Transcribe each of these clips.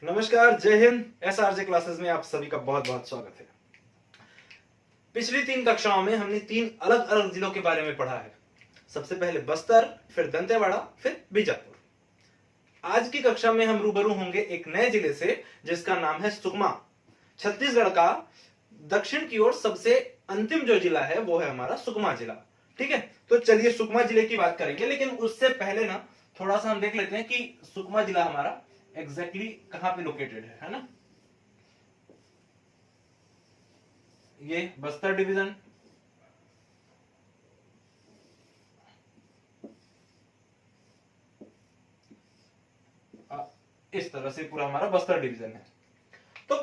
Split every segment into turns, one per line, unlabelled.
नमस्कार, जय Hind. SRJ classes में आप सभी का बहुत बहुत स्वागत है। पिछली 3 कक्षाओं में हमने 3 अलग अलग जिलों के बारे में पढ़ा है। सबसे पहले बस्तर, फिर दंतेवाड़ा, फिर बीजापुर। आज की कक्षा में हम रूबरू होंगे एक नए जिले से जिसका नाम है सुकमा। छत्तीसगढ़ का दक्षिण की ओर सबसे अंतिम जो जिला है वो है हमारा सुकमा जिला। ठीक है, तो चलिए सुकमा जिले की बात करेंगे, लेकिन उससे पहले ना थोड़ा सा हम देख लेते हैं कि सुकमा जिला हमारा एग्जैक्टली कहां पे लोकेटेड है ना। ये बस्तर डिवीजन, इस तरह से पूरा हमारा बस्तर डिवीजन है। तो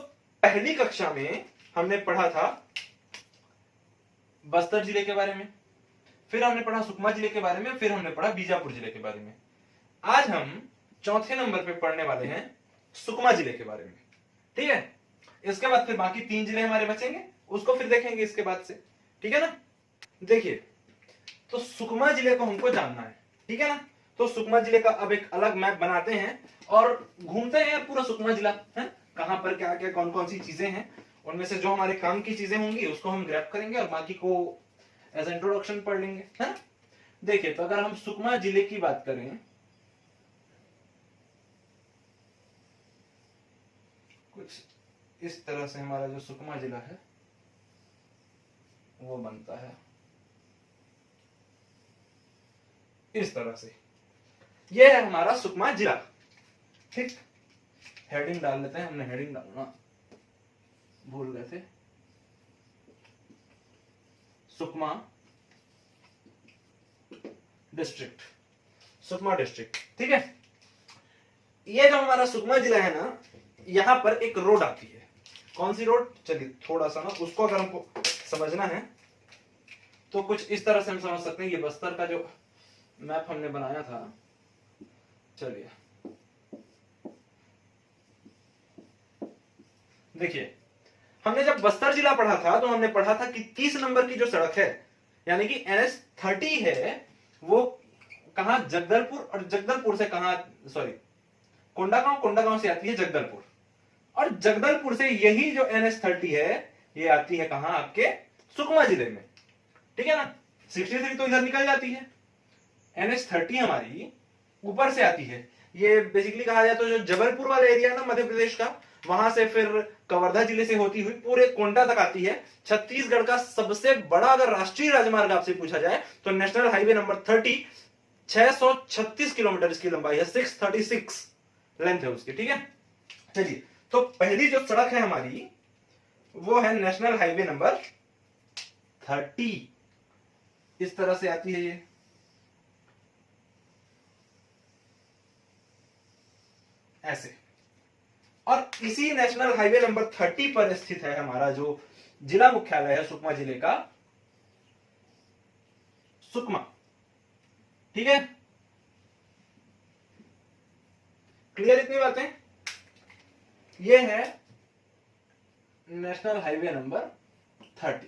पहली कक्षा में हमने पढ़ा था बस्तर जिले के बारे में, फिर हमने पढ़ा सुकमा जिले के बारे में, फिर हमने पढ़ा बीजापुर जिले के बारे में। आज हम चौथे नंबर पे पढ़ने वाले हैं सुकमा जिले के बारे में। ठीक है, इसके बाद फिर बाकी 3 जिले हमारे बचेंगे, उसको फिर देखेंगे इसके बाद से। ठीक है ना। देखिए, तो सुकमा जिले को हमको जानना है। ठीक है ना। तो सुकमा जिले का अब एक अलग मैप बनाते हैं और घूमते हैं पूरा सुकमा जिला है, कहां पर क्या क्या कौन कौन सी चीजें हैं, उनमें से जो हमारे काम की चीजें होंगी उसको हम ग्रैब करेंगे और बाकी को एज इंट्रोडक्शन पढ़ लेंगे, है ना। देखिए, तो अगर हम सुकमा जिले की बात करें, कुछ इस तरह से हमारा जो सुकमा जिला है वो बनता है इस तरह से। ये है हमारा सुकमा जिला। ठीक, हेडिंग डाल लेते हैं, हमने हेडिंग डालना भूल गए थे। Sukma district, Sukma district. ठीक है, ये जो हमारा सुकमा जिला है ना, यहां पर एक रोड आती है। कौन सी रोड? चलिए थोड़ा सा ना उसको अगर हमको समझना है तो कुछ इस तरह से हम समझ सकते हैं। ये बस्तर का जो मैप हमने बनाया था, चलिए देखिए, हमने जब बस्तर जिला पढ़ा था तो हमने पढ़ा था कि 30 नंबर की जो सड़क है यानी कि NH30 है, वो कहां? जगदलपुर, और जगदलपुर से कहां? सॉरी, कोंडागांव, कोंडागांव से आती है जगदलपुर, और जगदलपुर से यही जो NH30 है ये आती है कहां? आपके सुकमा जिले में। ठीक है ना। 63 तो इधर निकल जाती है, NH30 हमारी ऊपर से आती है। ये बेसिकली कहा जाए तो जो जबलपुर वाला एरिया ना मध्य प्रदेश का, वहां से फिर कवर्धा जिले से होती हुई पूरे कोंटा तक आती है। छत्तीसगढ़ का सबसे बड़ा अगर राष्ट्रीय राजमार्ग आपसे पूछा जाए तो नेशनल हाईवे नंबर 30, 636 किलोमीटर इसकी लंबाई है, 636 लेंथ है उसकी। ठीक है, चलिए, तो पहली जो सड़क है हमारी वो है नेशनल हाईवे नंबर 30, इस तरह से आती है ये। ऐसे, और इसी नेशनल हाईवे नंबर 30 पर स्थित है हमारा जो जिला मुख्यालय है सुकमा जिले का, सुकमा। ठीक है, क्लियर इतनी बातें? ये है नेशनल हाईवे नंबर 30।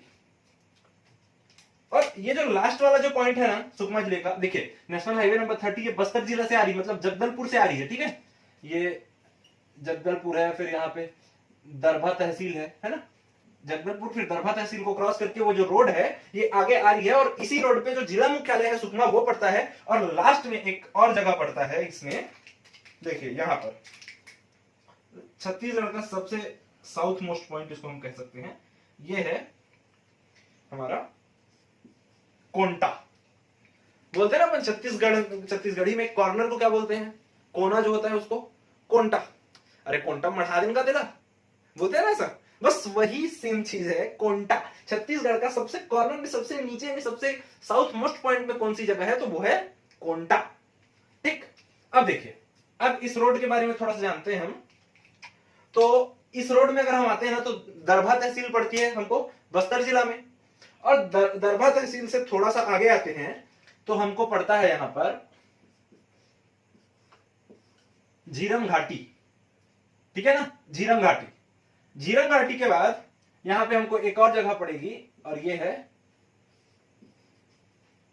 और ये जो लास्ट वाला जो पॉइंट है ना सुकमा जिले का, देखिए नेशनल हाईवे नंबर 30 ये बस्तर जिला से आ रही है, मतलब जगदलपुर से आ रही है। ठीक है, ये जगदलपुर है, फिर यहाँ पे दरभा तहसील है ना। जगदलपुर फिर दरभा तहसील को क्रॉस करके वो जो रोड है ये आगे आ रही है, और इसी रोड पे जो जिला मुख्यालय है सुकमा वो पड़ता है, और लास्ट में एक और जगह पड़ता है इसमें। देखिए यहां पर छत्तीसगढ़ का सबसे साउथ मोस्ट पॉइंट इसको हम कह सकते हैं, ये है हमारा कोंटा। बोलते हैं ना अपन छत्तीसगढ़ी में कॉर्नर को क्या बोलते हैं? कोना जो होता है उसको कोंटा। अरे कोंटा मढ़ादिन का दिला, बोलते हैं ना ऐसा, बस वही सेम चीज है कोंटा। छत्तीसगढ़ का सबसे कॉर्नर में, सबसे नीचे में, सबसे साउथ मोस्ट पॉइंट में कौन सी जगह है? तो वो है कोंटा। ठीक, अब देखिए, अब इस रोड के बारे में थोड़ा सा जानते हैं हम। तो इस रोड में अगर हम आते हैं ना तो दरभा तहसील पड़ती है हमको बस्तर जिला में, और दरभा तहसील से थोड़ा सा आगे आते हैं तो हमको पड़ता है यहां पर झीरम घाटी। ठीक है ना, झीरम घाटी। झीरम घाटी के बाद यहां पे हमको एक और जगह पड़ेगी, और ये है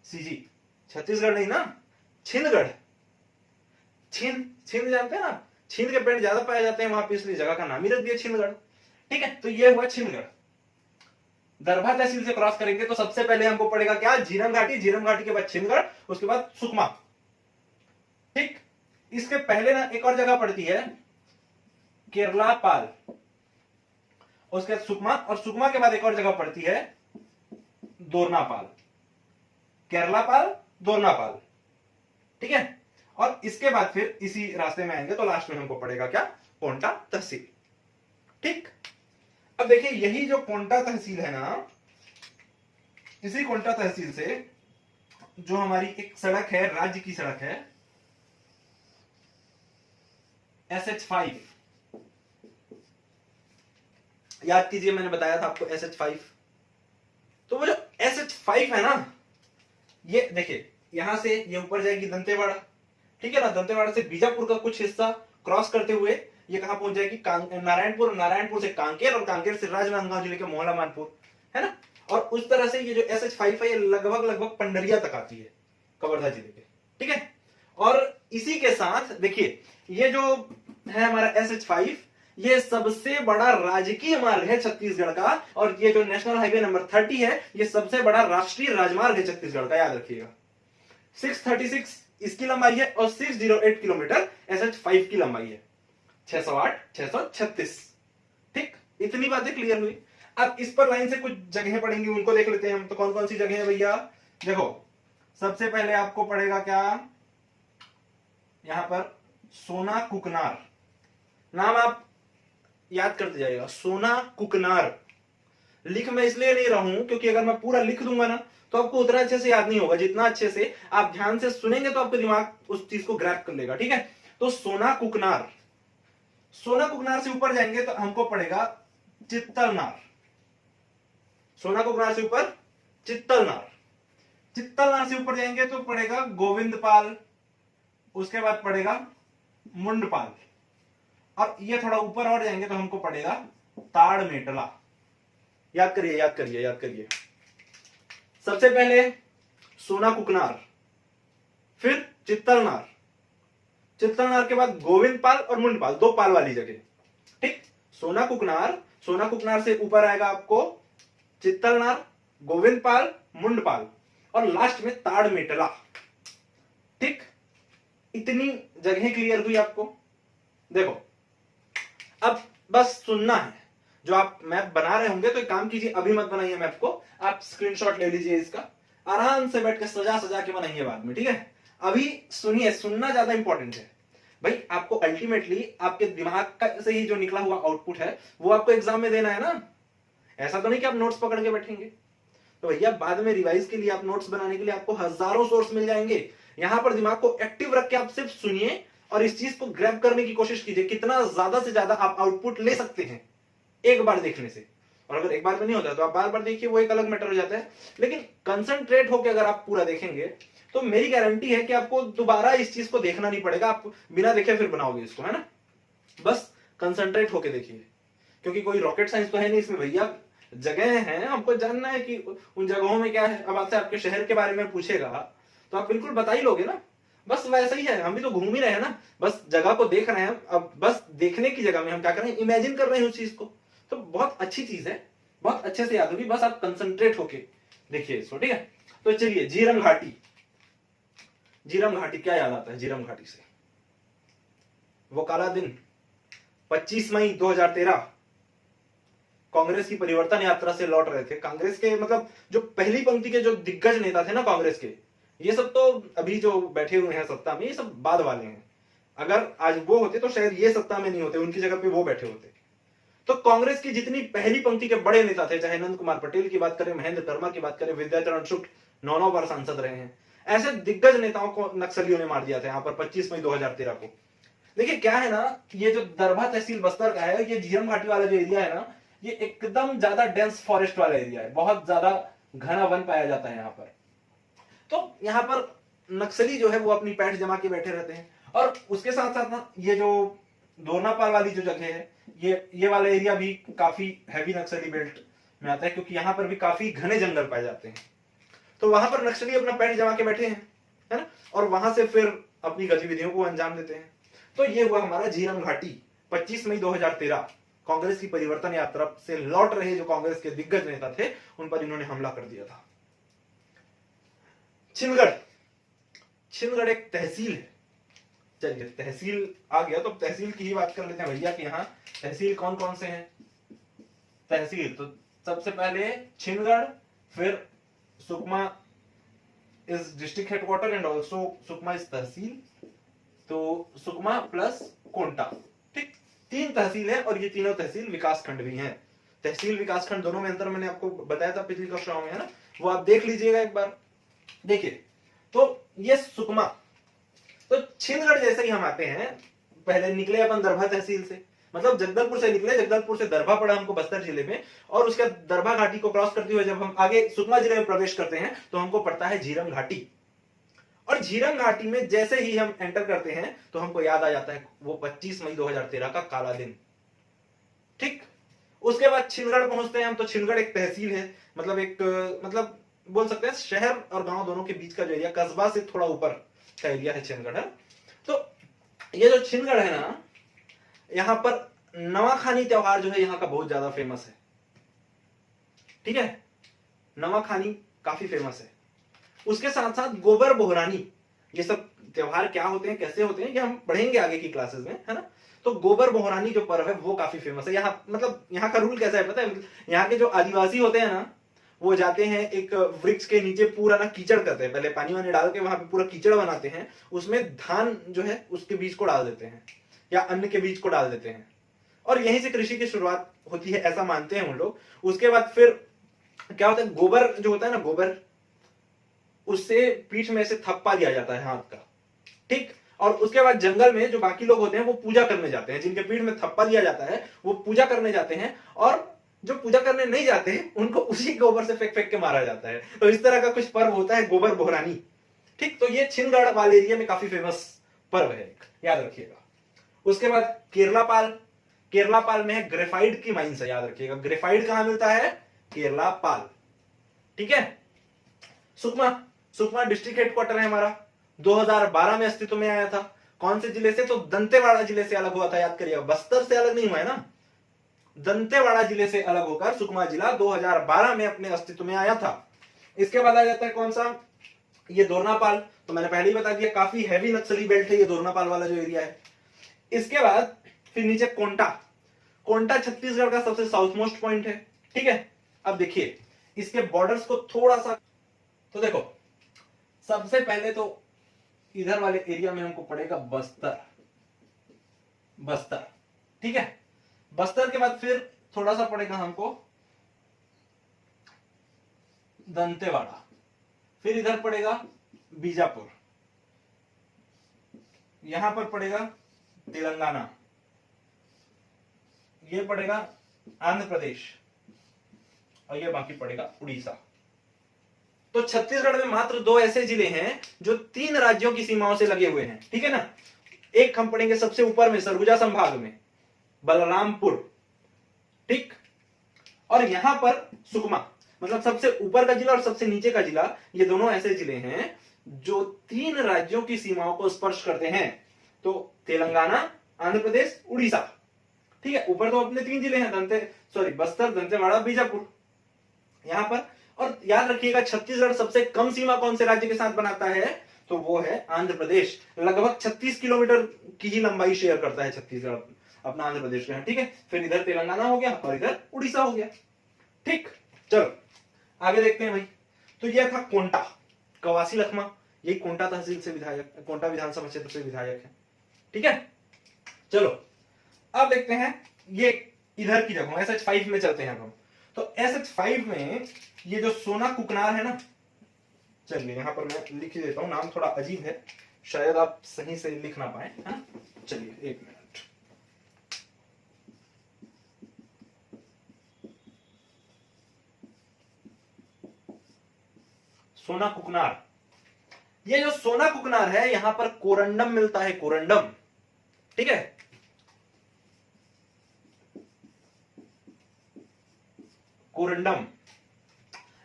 सीजी। छत्तीसगढ़ नहीं ना, छिंदगढ़। छिंद जानते हैं ना, छींद के पेड़ ज्यादा पाए जाते हैं वहां पे, इसलिए जगह का नाम ही रख दिया छिंदगढ़। ठीक है, तो ये हुआ छिंदगढ़। दरभा तहसील से क्रॉस करेंगे तो सबसे पहले हमको पड़ेगा क्या, झीरम घाटी, झीरम घाटी के बाद छिंदगढ़, उसके बाद सुकमा। ठीक, इसके पहले ना एक और जगह पड़ती है केरला पाल, उसके बाद सुकमा, और सुकमा के बाद एक और जगह पड़ती है दोरनापाल। केरला पाल, दोरनापाल। ठीक है, और इसके बाद फिर इसी रास्ते में आएंगे तो लास्ट में हमको पड़ेगा क्या, कोंटा तहसील। ठीक, अब देखिए यही जो कोंटा तहसील है ना, इसी कोंटा तहसील से जो हमारी एक सड़क है, राज्य की सड़क है SH5, याद कीजिए मैंने बताया था आपको SH5। तो वो जो SH5 है ना, ये देखिए यहां से ये ऊपर जाएगी दंतेवाड़ा, ठीक है ना, दंतेवाड़ा से बीजापुर का कुछ हिस्सा क्रॉस करते हुए ये कहां पहुंच जाएगी, नारायणपुर, नारायणपुर से कांकेर, और कांकेर से राजनांदगांव जिले के मोहला मानपुर, है ना। और उस तरह से ये जो SH5 है ये लगभग पंडरिया तक आती है, कवर्धा जिले के। ठीक है, और इसी के साथ देखिए ये जो है हमारा SH5, ये सबसे बड़ा राजकीय मार्ग है छत्तीसगढ़ का, और ये जो नेशनल हाईवे नंबर 30 है ये सबसे बड़ा राष्ट्रीय राजमार्ग है छत्तीसगढ़ का, याद रखिएगा। 636 इसकी लंबाई है और 608 किलोमीटर SH5 की लंबाई है, 608, 636। ठीक, इतनी बातें क्लियर हुई। अब इस पर लाइन से कुछ जगहें पड़ेंगी, उनको देख लेते हैं हम। तो कौन कौन सी जगह है भैया, देखो सबसे पहले आपको पड़ेगा क्या, यहां पर सोना कुकनार, नाम आप याद करते जाइएगा, सोना कुकनार। लिख मैं इसलिए नहीं रहा हूं क्योंकि अगर मैं पूरा लिख दूंगा ना तो आपको उतना अच्छे से याद नहीं होगा, जितना अच्छे से आप ध्यान से सुनेंगे तो आपका दिमाग उस चीज को ग्रैब कर लेगा। ठीक है, तो सोना कुकनार, सोना कुकनार से ऊपर जाएंगे तो हमको पड़ेगा चित्तलनार, सोना कुकनार से ऊपर चित्तलनार, चित्तलनार से ऊपर जाएंगे तो पड़ेगा गोविंदपाल, उसके बाद पड़ेगा मुंडपाल, और ये थोड़ा ऊपर और जाएंगे तो हमको पड़ेगा ताड़मेटला। याद करिए, याद करिए, याद करिए। सबसे पहले सोना कुकनार, फिर चित्तलनार, चित्तलनार के बाद गोविंदपाल और मुंडपाल, 2 पाल वाली जगह। ठीक, सोना कुकनार, सोना कुकनार से ऊपर आएगा आपको चित्तलनार, गोविंदपाल, मुंडपाल, और लास्ट में ताड़मेटला। ठीक, इतनी जगहें क्लियर हुई आपको। देखो अब बस सुनना है, जो आप मैप बना रहे होंगे तो एक काम कीजिए, अभी मत बनाइए मैप को, आप स्क्रीनशॉट ले लीजिए इसका, आराम से बैठ के सजा सजा के बनाइए बाद में। ठीक है, अभी सुनिए, सुनना ज्यादा इंपॉर्टेंट है भाई। आपको अल्टीमेटली आपके दिमाग का से ही जो निकला हुआ आउटपुट है वो आपको एग्जाम में देना है ना, ऐसा तो नहीं कि आप नोट्स पकड़ के बैठेंगे। तो भैया बाद में रिवाइज के लिए, आप नोट्स बनाने के लिए आपको हजारों सोर्स मिल जाएंगे। यहां पर दिमाग को एक्टिव रख के आप सिर्फ सुनिए और इस चीज को ग्रैब करने की कोशिश कीजिए, कितना ज्यादा से ज्यादा आप आउटपुट ले सकते हैं एक बार देखने से। और अगर एक बार में नहीं होता तो आप बार बार देखिए, वो एक अलग मैटर हो जाता है। लेकिन कंसंट्रेट होकर अगर आप पूरा देखेंगे तो मेरी गारंटी है कि आपको दोबारा इस चीज को देखना नहीं पड़ेगा, आप बिना देखे फिर बनाओगे इसको, है ना। बस कंसंट्रेट होके देखिए, क्योंकि कोई रॉकेट साइंस तो है नहीं इसमें भैया। जगह है, हमको जानना है कि उन जगहों में क्या है। अब आपसे आपके शहर के बारे में पूछेगा तो आप बिल्कुल बता ही लोगे ना। बस वैसा ही है, हम भी तो घूम ही रहे हैं ना, बस जगह को देख रहे हैं। अब बस देखने की जगह में हम क्या कर रहे हैं, इमेजिन कर रहे हैं उस चीज को। तो बहुत अच्छी चीज है, बहुत अच्छे से याद होगी, बस आप कंसंट्रेट होके देखिए इसको। ठीक है, तो चलिए झीरम घाटी, झीरम घाटी क्या याद आता है झीरम घाटी से, वो काला दिन 25 मई 2013 कांग्रेस की परिवर्तन यात्रा से लौट रहे थे। कांग्रेस के मतलब जो पहली पंक्ति के जो दिग्गज नेता थे ना कांग्रेस के, ये सब तो अभी जो बैठे हुए हैं सत्ता में, ये सब बाद वाले हैं। अगर आज वो होते तो शायद ये सत्ता में नहीं होते, उनकी जगह पे वो बैठे होते। तो कांग्रेस की जितनी पहली पंक्ति के बड़े नेता थे, चाहे नंद कुमार पटेल की बात करें, महेंद्र कर्मा की बात करें, विद्याचरण शुक्ल 9 बार सांसद रहे हैं, ऐसे दिग्गज नेताओं को नक्सलियों ने मार दिया था यहाँ पर 25 मई 2013 को। देखिए क्या है ना, ये जो दरभा तहसील बस्तर का है, ये झीरम घाटी वाला जो एरिया है ना, ये एकदम ज्यादा डेंस फॉरेस्ट वाला एरिया है, बहुत ज्यादा घना वन पाया जाता है यहाँ पर। तो यहाँ पर नक्सली जो है वो अपनी पैठ जमा के बैठे रहते हैं। और उसके साथ साथ ना ये जो दोरनापाल वाली जो जगह है, ये वाला एरिया भी काफी हैवी नक्सली बेल्ट में आता है, क्योंकि यहाँ पर भी काफी घने जंगल पाए जाते हैं। तो वहां पर नक्सली अपना पैठ जमा के बैठे हैं, है ना, और वहां से फिर अपनी गतिविधियों को अंजाम देते हैं। तो ये हुआ हमारा झीरम घाटी। 25 मई 2013 कांग्रेस की परिवर्तन यात्रा से लौट रहे जो कांग्रेस के दिग्गज नेता थे उन पर इन्होंने हमला कर दिया था। छिंदगढ़, छिंदगढ़ एक तहसील है। चलिए तहसील आ गया तो तहसील की ही बात कर लेते हैं भैया कि यहाँ तहसील कौन कौन से हैं। तहसील तो सबसे पहले छिंदगढ़, फिर Sukma is district headquarter and also Sukma is tehsil, तो सुकमा प्लस कोंटा, ठीक, 3 तहसील है और ये तीनों तहसील विकास खंड भी हैं। तहसील विकास खंड दोनों में अंतर मैंने आपको बताया था पिछली कक्षाओं में, है ना, वो आप देख लीजिएगा एक बार। देखिए तो ये सुकमा, तो छिंदगढ़ जैसे ही हम आते हैं, पहले निकले अपन दरभा तहसील से, मतलब जगदलपुर से निकले, जगदलपुर से दरभा पड़ा हमको बस्तर जिले में, और उसके दरभा घाटी को क्रॉस करते हुए जब हम आगे सुकमा जिले में प्रवेश करते हैं तो हमको पड़ता है झीरम घाटी। और झीरम घाटी में जैसे ही हम एंटर करते हैं तो हमको याद आ जाता है वो 25 मई 2013 का काला दिन, ठीक। उसके बाद छिंदगढ़ पहुंचते हैं हम, तो छिंदगढ़ एक तहसील है, मतलब एक मतलब बोल सकते हैं शहर और गांव दोनों के बीच का जो एरिया, कस्बा से थोड़ा ऊपर का एरिया है छिंदगढ़, है। तो ये जो छिंदगढ़ है ना, यहां पर नवाखानी त्योहार जो है यहाँ का बहुत ज्यादा फेमस है, ठीक है, नवाखानी काफी फेमस है। उसके साथ साथ गोबर बोहरानी, ये सब त्योहार क्या होते हैं, कैसे होते हैं, ये हम पढ़ेंगे आगे की क्लासेस में, है ना। तो गोबर बोहरानी जो पर्व है वो काफी फेमस है यहाँ। मतलब यहाँ का रूल कैसा है पता है, यहाँ के जो आदिवासी होते हैं ना, वो जाते हैं एक वृक्ष के नीचे, पूरा ना कीचड़ करते हैं, पहले पानी वानी डाल के वहां पे पूरा कीचड़ बनाते हैं, उसमें धान जो है उसके बीज को डाल देते हैं या अन्न के बीज को डाल देते हैं, और यहीं से कृषि की शुरुआत होती है, ऐसा मानते हैं उन लोग। उसके बाद फिर क्या होता है, गोबर जो होता है ना, गोबर, उससे पीठ में से थप्पा दिया जाता है हाथ का, ठीक। और उसके बाद जंगल में जो बाकी लोग होते हैं वो पूजा करने जाते हैं, जिनके पीठ में थप्पा दिया जाता है वो पूजा करने जाते हैं, और जो पूजा करने नहीं जाते हैं उनको उसी गोबर से फेंक फेंक के मारा जाता है। तो इस तरह का कुछ पर्व होता है गोबर बोहरानी, ठीक। तो ये छिंदगढ़ वाले एरिया में काफी फेमस पर्व है, याद रखिएगा। उसके बाद केरलापाल, केरलापाल में है ग्रेफाइट की माइंस है, याद रखिएगा। ग्रेफाइट कहां मिलता है, केरलापाल, ठीक है। सुकमा, सुकमा डिस्ट्रिक्ट हेडक्वार्टर है हमारा, 2012 में अस्तित्व में आया था। कौन से जिले से, तो दंतेवाड़ा जिले से अलग हुआ था, याद करिएगा, बस्तर से अलग नहीं हुआ है ना, दंतेवाड़ा जिले से अलग होकर सुकमा जिला 2012 में अपने अस्तित्व में आया था। इसके बाद आ जाता है कौन सा, ये दोरनापाल, तो मैंने पहले ही बता दिया काफी हैवी नक्सली बेल्ट है ये दोरनापाल वाला जो एरिया है। इसके बाद फिर नीचे कोंटा, कोंटा छत्तीसगढ़ का सबसे साउथ मोस्ट पॉइंट है, ठीक है। अब देखिए इसके बॉर्डर्स को थोड़ा सा, तो देखो सबसे पहले तो इधर वाले एरिया में हमको पड़ेगा बस्तर, बस्तर, ठीक है। बस्तर के बाद फिर थोड़ा सा पड़ेगा हमको दंतेवाड़ा, फिर इधर पड़ेगा बीजापुर, यहां पर पड़ेगा तेलंगाना, ये पड़ेगा आंध्र प्रदेश, और ये बाकी पड़ेगा उड़ीसा। तो छत्तीसगढ़ में मात्र 2 ऐसे जिले हैं जो 3 राज्यों की सीमाओं से लगे हुए हैं, ठीक है ना। एक हम पढ़ेंगे सबसे ऊपर में, सरगुजा संभाग में बलरामपुर, ठीक, और यहां पर सुकमा, मतलब सबसे ऊपर का जिला और सबसे नीचे का जिला, ये दोनों ऐसे जिले हैं जो 3 राज्यों की सीमाओं को स्पर्श करते हैं। तो तेलंगाना, आंध्र प्रदेश, उड़ीसा, ठीक है। ऊपर तो अपने 3 जिले हैं, बस्तर, दंतेवाड़ा, बीजापुर, यहां पर। और याद रखिएगा छत्तीसगढ़ सबसे कम सीमा कौन से राज्य के साथ बनाता है, तो वो है आंध्र प्रदेश। लगभग 36 किलोमीटर की ही लंबाई शेयर करता है छत्तीसगढ़ अपना आंध्र प्रदेश के, ठीक है। फिर इधर तेलंगाना हो गया और इधर उड़ीसा हो गया, ठीक। चलो आगे देखते हैं भाई। तो यह था कोंटा, कवासी लखमा, यही कोंटा तहसील से विधायक, कोंटा विधानसभा क्षेत्र से विधायक है, ठीक है। चलो अब देखते हैं ये इधर की जगह SH5 में चलते हैं हम। तो SH5 में ये जो सोना कुकनार है ना, चलिए यहां पर मैं लिख देता हूं, नाम थोड़ा अजीब है, शायद आप सही से लिख ना पाए, है ना। चलिए 1 मिनट, सोना कुकनार, ये जो सोना कुकनार है यहां पर कोरंडम मिलता है, कोरंडम, ठीक है। कोरंडम,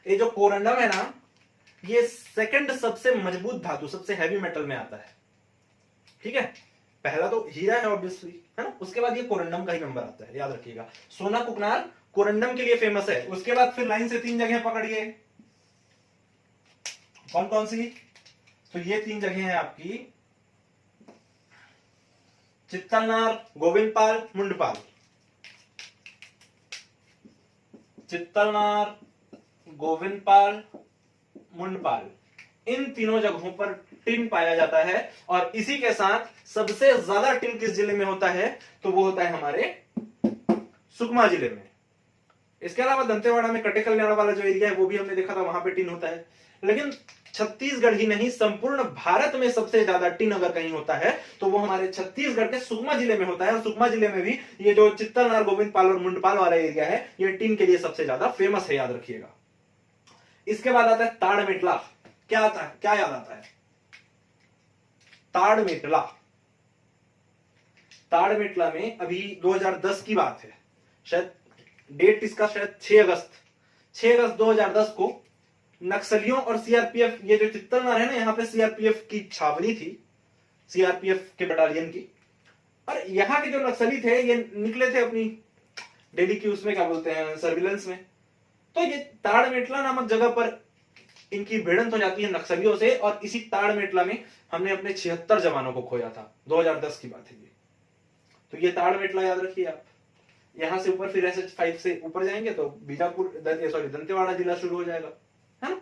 ये जो कोरंडम है ना, ये सेकंड सबसे मजबूत धातु, सबसे हैवी मेटल में आता है, ठीक है। पहला तो हीरा है ऑब्वियसली, है ना, उसके बाद ये कोरंडम का ही नंबर आता है, याद रखिएगा। सोना कुकनार कोरंडम के लिए फेमस है। उसके बाद फिर लाइन से 3 जगह पकड़िए, कौन कौन सी? तो ये 3 जगह है आपकी, चित्तलनार, गोविंदपाल, मुंडपाल। चित्तलनार, गोविंदपाल, मुंडपाल, इन तीनों जगहों पर टिन पाया जाता है। और इसी के साथ सबसे ज्यादा टिन किस जिले में होता है? तो वो होता है हमारे सुकमा जिले में। इसके अलावा दंतेवाड़ा में कटे कल्याण वाला जो एरिया है वो भी हमने देखा था, वहां पे टिन होता है। लेकिन छत्तीसगढ़ ही नहीं, संपूर्ण भारत में सबसे ज्यादा टिन अगर कहीं होता है तो वो हमारे छत्तीसगढ़ के सुकमा जिले में होता है। और सुकमा जिले में भी ये जो चित्तलनार, गोविंदपाल और मुंडपाल वाला एरिया है, ये टिन के लिए सबसे ज्यादा फेमस है, याद रखिएगा। इसके बाद आता है ताड़मेटला। क्या आता है, क्या याद आता है? ताड़मेटला। ताड़मेटला में अभी 2010 की बात है, शायद डेट इसका शायद 6 अगस्त 2010 को नक्सलियों और सीआरपीएफ, ये जो चित्तलनार है ना, यहाँ पे सीआरपीएफ की छावनी थी, सीआरपीएफ के बटालियन की। और यहाँ के जो नक्सली थे ये निकले थे अपनी डेली की उसमें, क्या बोलते हैं, सर्विलेंस में। तो ये ताड़मेटला नामक जगह पर इनकी भिड़ंत हो जाती है नक्सलियों से। और इसी ताड़मेटला में हमने अपने 76 जवानों को खोया था, 2010 की बात है ये। तो ये ताड़मेटला याद रखिए आप। यहां से ऊपर फिर SH5 से ऊपर जाएंगे तो बीजापुर, दंतेवाड़ा जिला शुरू हो जाएगा, है ना।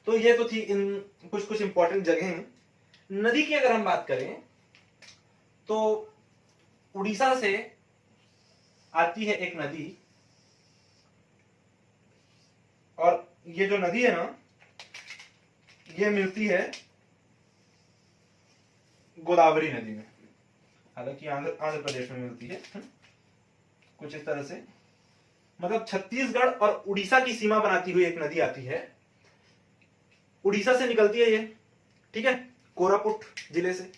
तो ये तो थी इन कुछ कुछ इंपॉर्टेंट जगह। नदी की अगर हम बात करें तो उड़ीसा से आती है एक नदी, और ये जो नदी है ना, ये मिलती है गोदावरी नदी में। हालांकि आंध्र प्रदेश में मिलती है, कुछ इस तरह से, मतलब छत्तीसगढ़ और उड़ीसा की सीमा बनाती हुई एक नदी आती है। उड़ीसा से निकलती है ये, ठीक है, कोरापुट जिले से,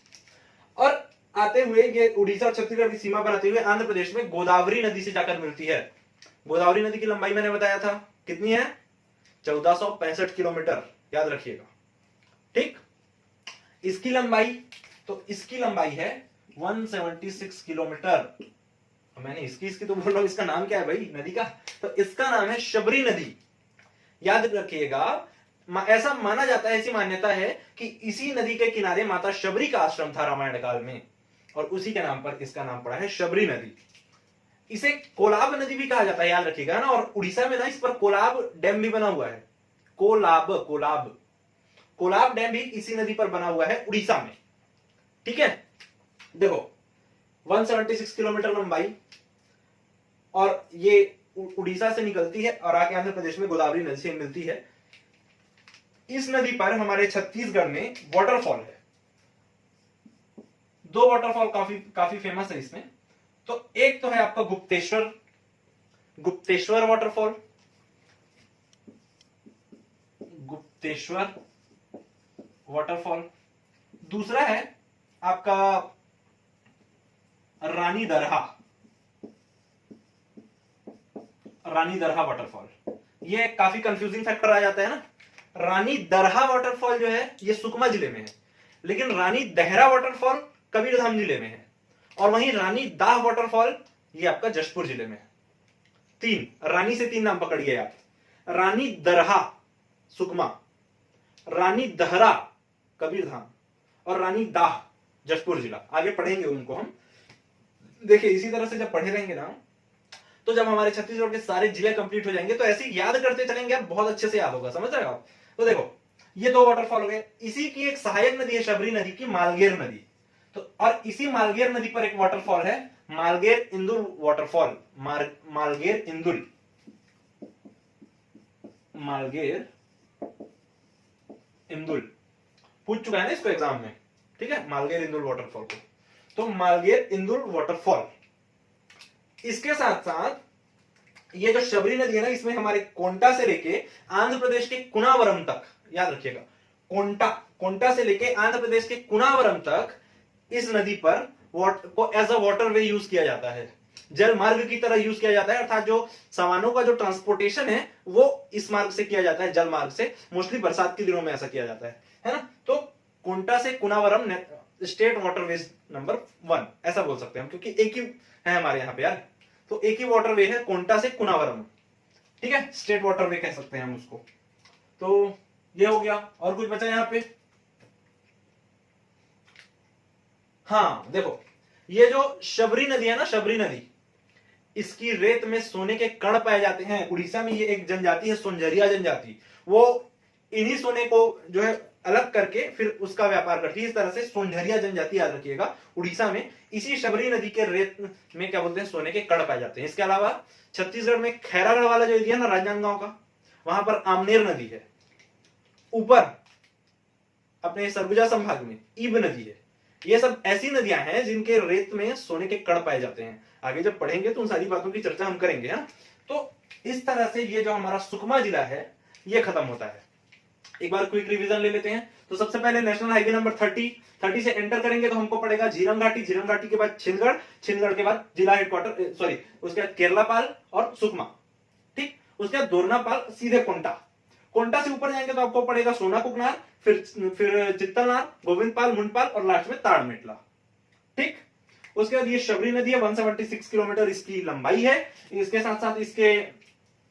और आते हुए ये उड़ीसा और छत्तीसगढ़ की सीमा बनाते हुए आंध्र प्रदेश में गोदावरी नदी से जाकर मिलती है। गोदावरी नदी की लंबाई मैंने बताया था कितनी है, 1465 किलोमीटर, याद रखिएगा, ठीक। इसकी लंबाई, तो इसकी लंबाई है 176 किलोमीटर। मैंने इसकी तो बोल रहा हूं, इसका नाम क्या है भाई नदी का? तो इसका नाम है शबरी नदी, याद रखिएगा। ऐसा माना जाता है, ऐसी मान्यता है कि इसी नदी के किनारे माता शबरी का आश्रम था रामायण काल में, और उसी के नाम पर इसका नाम पड़ा है शबरी नदी। इसे कोलाब नदी भी कहा जाता है, याद रखिएगा ना। और उड़ीसा में ना इस पर कोलाब डैम भी बना हुआ है, कोलाब डैम भी इसी नदी पर बना हुआ है उड़ीसा में, ठीक है। देखो 176 किलोमीटर लंबाई, और ये उड़ीसा से निकलती है और आके आंध्र प्रदेश में गोदावरी नदी से मिलती है। इस नदी पर हमारे छत्तीसगढ़ में वाटरफॉल है, 2 वाटरफॉल काफी फेमस है इसमें। तो एक तो है आपका गुप्तेश्वर वाटरफॉल, दूसरा है आपका रानी दरहा वाटरफॉल। ये काफी कंफ्यूजिंग फैक्टर आ जाता है ना। रानी दरहा वाटरफॉल जो है ये सुकमा जिले में है, लेकिन रानी दहरा वाटरफॉल कबीरधाम जिले में है, और वहीं रानी दाह वाटरफॉल ये आपका जशपुर जिले में है। 3 रानी से 3 नाम पकड़िए आप, रानी दरहा सुकमा, रानी दहरा कबीरधाम, और रानी दाह जशपुर जिला। आगे पढ़ेंगे उनको हम। देखिए इसी तरह से जब पढ़े रहेंगे ना, तो जब हमारे छत्तीसगढ़ के सारे जिले कंप्लीट हो जाएंगे तो ऐसे याद करते चलेंगे आप, बहुत अच्छे से याद होगा, समझ रहे हो आप। तो देखो ये 2 वाटरफॉल हो गए। इसी की एक सहायक नदी है शबरी नदी की, मालगेर नदी। तो और इसी मालगेर नदी पर एक वाटरफॉल है, मालगेर इंदुल वाटरफॉल। मालगेर इंदुल पूछ चुका है ना इसको एग्जाम में, ठीक है, मालगेर इंदुल वाटरफॉल को। तो मालगेर इंदुल वाटरफॉल, इसके साथ साथ ये जो शबरी नदी है ना, इसमें हमारे कोंटा से लेके आंध्र प्रदेश के कुनावरम तक, याद रखिएगा, कोंटा से लेके आंध्र प्रदेश के कुनावरम तक इस नदी पर को एज अ वाटरवे यूज किया जाता है, जल मार्ग की तरह यूज किया जाता है। अर्थात जो सामानों का जो ट्रांसपोर्टेशन है वो इस मार्ग से किया जाता है, जल मार्ग से। मोस्टली बरसात के दिनों में ऐसा किया जाता है ना। तो कोंटा से कुनावरम स्टेट वाटरवेज नंबर 1 ऐसा बोल सकते हैं हम, क्योंकि एक ही है हमारे यहाँ पे यार। तो एक ही वाटरवे है कोंटा से कुनावरम, ठीक है, स्टेट वाटरवे कह सकते हैं हम उसको। तो ये हो गया, और कुछ बचा यहाँ पे? हाँ देखो, ये जो शबरी नदी है ना, शबरी नदी, इसकी रेत में सोने के कण पाए जाते हैं। उड़ीसा में ये एक जनजाति है सोनझरिया जनजाति, वो इन्हीं सोने को जो है अलग करके फिर उसका व्यापार करती है। इस तरह से सोनझरिया जनजाति याद रखिएगा, उड़ीसा में इसी शबरी नदी के रेत में क्या बोलते हैं, सोने के कण पाए जाते हैं। इसके अलावा छत्तीसगढ़ में खैरागढ़ वाला जो एरिया ना राजनांदगांव का, वहां पर आमनेर नदी है। ऊपर अपने सरगुजा संभाग में ईब नदी है। ये सब ऐसी नदियां हैं जिनके रेत में सोने के कण पाए जाते हैं। आगे जब पढ़ेंगे तो उन सारी बातों की चर्चा हम करेंगे, है? तो इस तरह से ये जो हमारा सुकमा जिला है ये खत्म होता है। एक बार क्विक रिवीजन ले लेते हैं। तो सबसे पहले नेशनल हाईवे नंबर 30 से एंटर करेंगे तो हमको पड़ेगा झीरम घाटी, झीरम घाटी के बाद छिंदगढ़, छिंदगढ़ के बाद जिला हेडक्वार्टर, सॉरी उसके बाद केरलापाल और सुकमा, ठीक। उसके बाद दोरनापाल, सीधे कोंटा। कोंटा से ऊपर जाएंगे तो आपको पड़ेगा सोना कुकनार, फिर चित्तलनार, गोविंदपाल, मुंडपाल और लास्ट में ताड़मेटला, ठीक। उसके बाद ये शबरी नदी है, 176 किलोमीटर इसकी लंबाई है। इसके साथ साथ इसके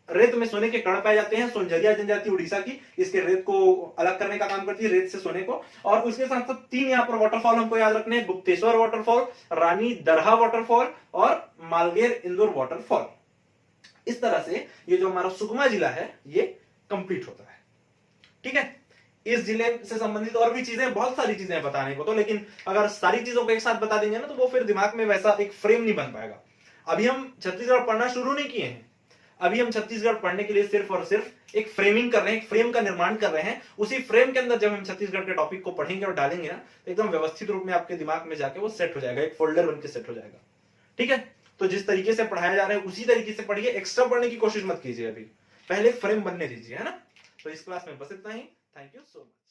रेत में सोने के कण पाए जाते हैं। सोनझरिया जनजाति उड़ीसा की इसके रेत को अलग करने का काम करती है, रेत से सोने को। और उसके साथ साथ 3 यहाँ पर वाटरफॉल हमको याद रखने हैं, गुप्तेश्वर वाटरफॉल, रानी दरहा वाटरफॉल और मालगेर इंदौर वाटरफॉल। इस तरह से ये जो हमारा सुकमा जिला है ये कंप्लीट होता है, ठीक है। इस जिले से संबंधित और भी चीजें, बहुत सारी चीजें बताने को तो, लेकिन अगर सारी चीजों को एक साथ बता देंगे ना तो वो फिर दिमाग में वैसा एक फ्रेम नहीं बन पाएगा। अभी हम छत्तीसगढ़ पढ़ना शुरू नहीं किए हैं, अभी हम छत्तीसगढ़ पढ़ने के लिए सिर्फ और सिर्फ एक फ्रेमिंग कर रहे हैं, एक फ्रेम का निर्माण कर रहे हैं। उसी फ्रेम के अंदर जब हम छत्तीसगढ़ के टॉपिक को पढ़ेंगे और डालेंगे ना तो एकदम व्यवस्थित रूप में आपके दिमाग में जाके वो सेट हो जाएगा, एक फोल्डर बनके सेट हो जाएगा, ठीक है। तो जिस तरीके से पढ़ाया जा रहा है उसी तरीके से पढ़िए, एक्स्ट्रा पढ़ने की कोशिश मत कीजिए, अभी पहले फ्रेम बनने दीजिए, है ना। तो इस क्लास में बस इतना ही। Thank you so much.